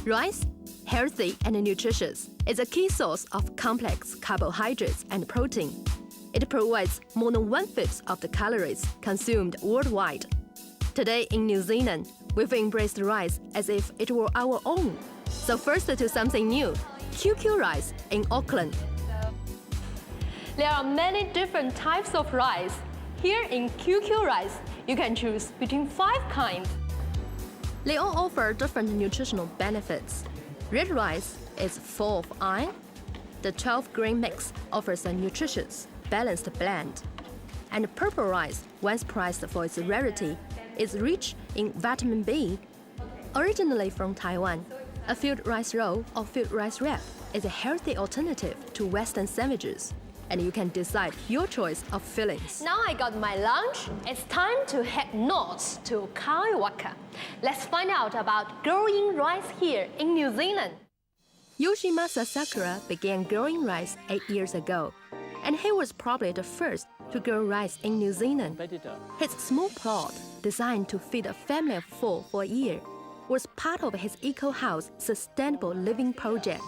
Rice, healthy and nutritious, is a key source of complex carbohydrates and protein. It provides more than 1/5 of the calories consumed worldwide. Today in New Zealand, we've embraced rice as if it were our own. So first to something new, QQ rice in Auckland. There are many different types of rice. Here in QQ rice, you can choose between 5 kinds. They all offer different nutritional benefits. Red rice is full of iron. The 12-grain mix offers a nutritious, balanced blend. And purple rice, once prized for its rarity, is rich in vitamin B. Originally from Taiwan, a filled rice roll or filled rice wrap is a healthy alternative to Western sandwiches. And you can decide your choice of fillings. Now I got my lunch. It's time to head north to Kaiwaka. Let's find out about growing rice here in New Zealand. Yoshimasa Sakura began growing rice 8 years ago, and he was probably the first to grow rice in New Zealand. His small plot, designed to feed a family of 4 for a year, was part of his eco-house sustainable living project.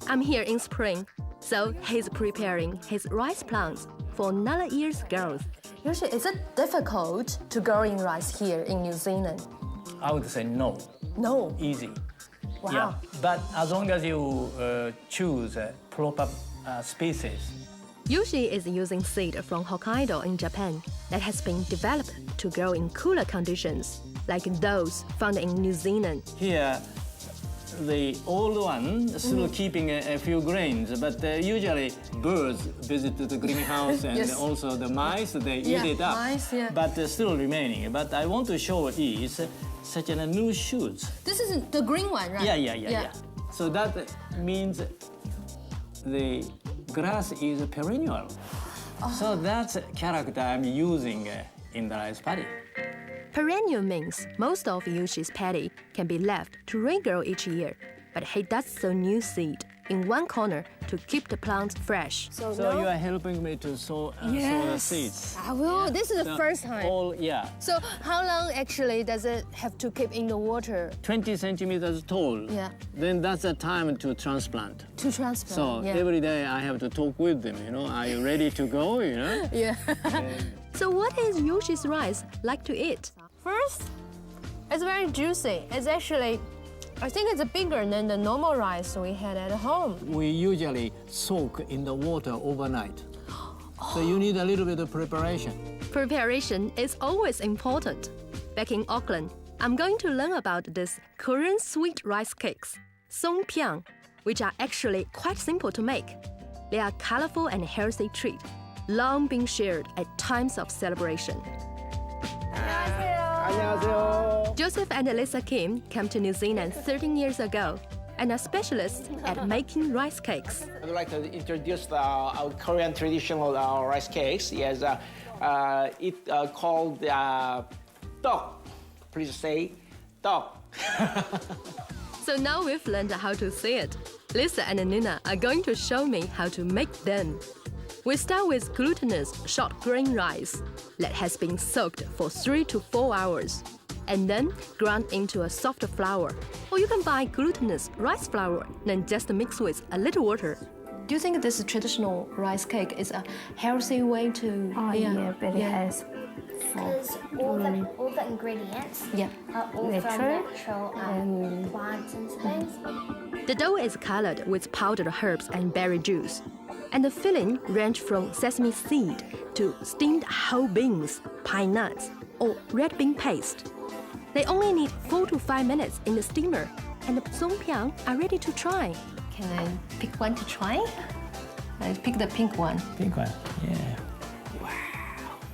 I'm here in spring, so he's preparing his rice plants for another year's growth. Yoshi, is it difficult to growing rice here in New Zealand? I would say no. No. Easy. Wow. Yeah. But as long as you choose proper species. Yoshi is using seed from Hokkaido in Japan that has been developed to grow in cooler conditions, like those found in New Zealand. Here, the old one still keeping a few grains, but usually birds visit the greenhouse and Yes. also the mice, they eat it up. Mice, yeah. But still remaining. But I want to show is such a new shoots. This is the green one, right? Yeah. So that means the grass is perennial. So that's character I'm using in the rice paddy. Perennial means most of Yoshi's paddy can be left to regrow each year, but he does sow new seed in one corner to keep the plants fresh. So you are helping me to sow the seeds. I will. This is the first time. Yeah. So how long actually does it have to keep in the water? 20 centimeters tall. Yeah. Then that's the time to transplant. To transplant. So every day I have to talk with them, are you ready to go, Yeah. So what is Yoshi's rice like to eat? First, it's very juicy. It's actually, I think it's bigger than the normal rice we had at home. We usually soak in the water overnight. So you need a little bit of preparation. Preparation is always important. Back in Auckland, I'm going to learn about these Korean sweet rice cakes, songpyeong, which are actually quite simple to make. They are colorful and healthy treat, long being shared at times of celebration. 안녕하세요. Joseph and Lisa Kim came to New Zealand 13 years ago and are specialists at making rice cakes. I'd like to introduce our Korean traditional rice cakes. Yes, it's called tteok. Please say tteok. So now we've learned how to say it. Lisa and Nina are going to show me how to make them. We start with glutinous short grain rice that has been soaked for 3 to 4 hours and then ground into a soft flour. Or you can buy glutinous rice flour, then just mix with a little water. Do you think this traditional rice cake is a healthy way to... But it has Because all the ingredients are all from natural plants and things. The dough is colored with powdered herbs and berry juice. And the filling range from sesame seed to steamed whole beans, pine nuts, or red bean paste. They only need 4 to 5 minutes in the steamer, and the songpyeong are ready to try. Can I pick one to try? I pick the pink one. Pink one, yeah.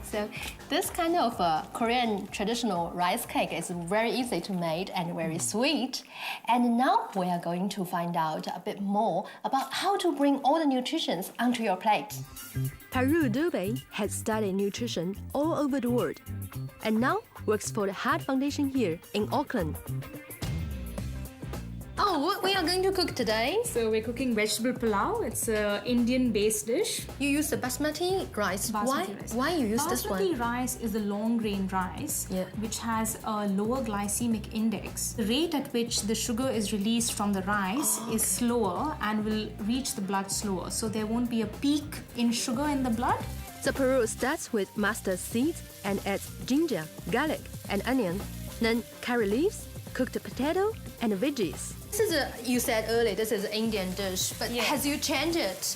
So this kind of Korean traditional rice cake is very easy to make and very sweet. And now we are going to find out a bit more about how to bring all the nutritions onto your plate. Paru Dube has studied nutrition all over the world and now works for the Heart Foundation here in Auckland. Oh, what we are going to cook today? So we're cooking vegetable pulao. It's an Indian-based dish. You use the basmati rice. Basmati rice. Why you use this one? Basmati rice is a long-grain rice, which has a lower glycemic index. The rate at which the sugar is released from the rice is slower and will reach the blood slower. So there won't be a peak in sugar in the blood. The puree starts with mustard seeds and adds ginger, garlic, and onion. Then curry leaves, cooked potato, and veggies. This is you said earlier, this is an Indian dish, but has you changed it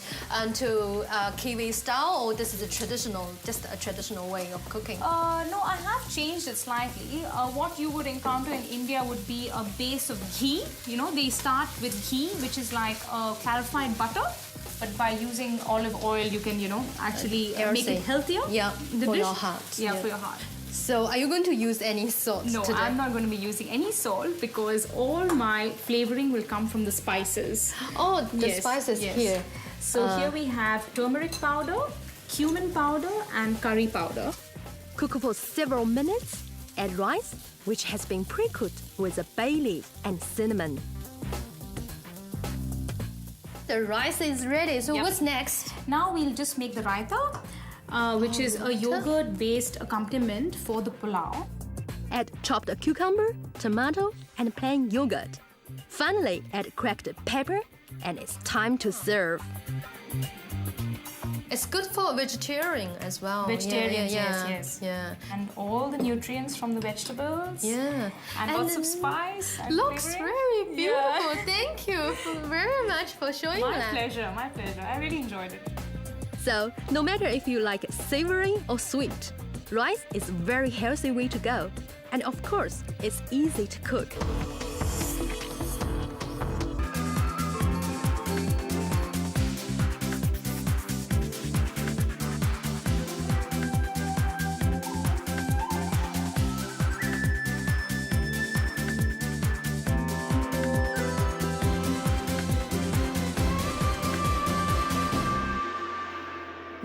to Kiwi style, or this is just a traditional way of cooking? No, I have changed it slightly. What you would encounter in India would be a base of ghee. You know, they start with ghee, which is like clarified butter. But by using olive oil, you can, actually make it healthier. Yeah, for your heart. Yeah, for your heart. So, are you going to use any salt today? No, I'm not going to be using any salt because all my flavoring will come from the spices. Oh, the spices here. So here we have turmeric powder, cumin powder, and curry powder. Cook for several minutes. Add rice, which has been pre-cooked with a bay leaf and cinnamon. The rice is ready. So what's next? Now we'll just make the raita, which is a yogurt-based accompaniment for the pulao. Add chopped cucumber, tomato, and plain yogurt. Finally, add cracked pepper, and it's time to serve. It's good for vegetarian as well. Vegetarians, yes. Yeah. And all the nutrients from the vegetables. Yeah. And lots of spice. And looks very beautiful. Thank you very much for showing that. My pleasure. I really enjoyed it. So, no matter if you like savory or sweet, rice is a very healthy way to go. And of course, it's easy to cook.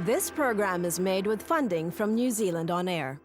This program is made with funding from New Zealand On Air.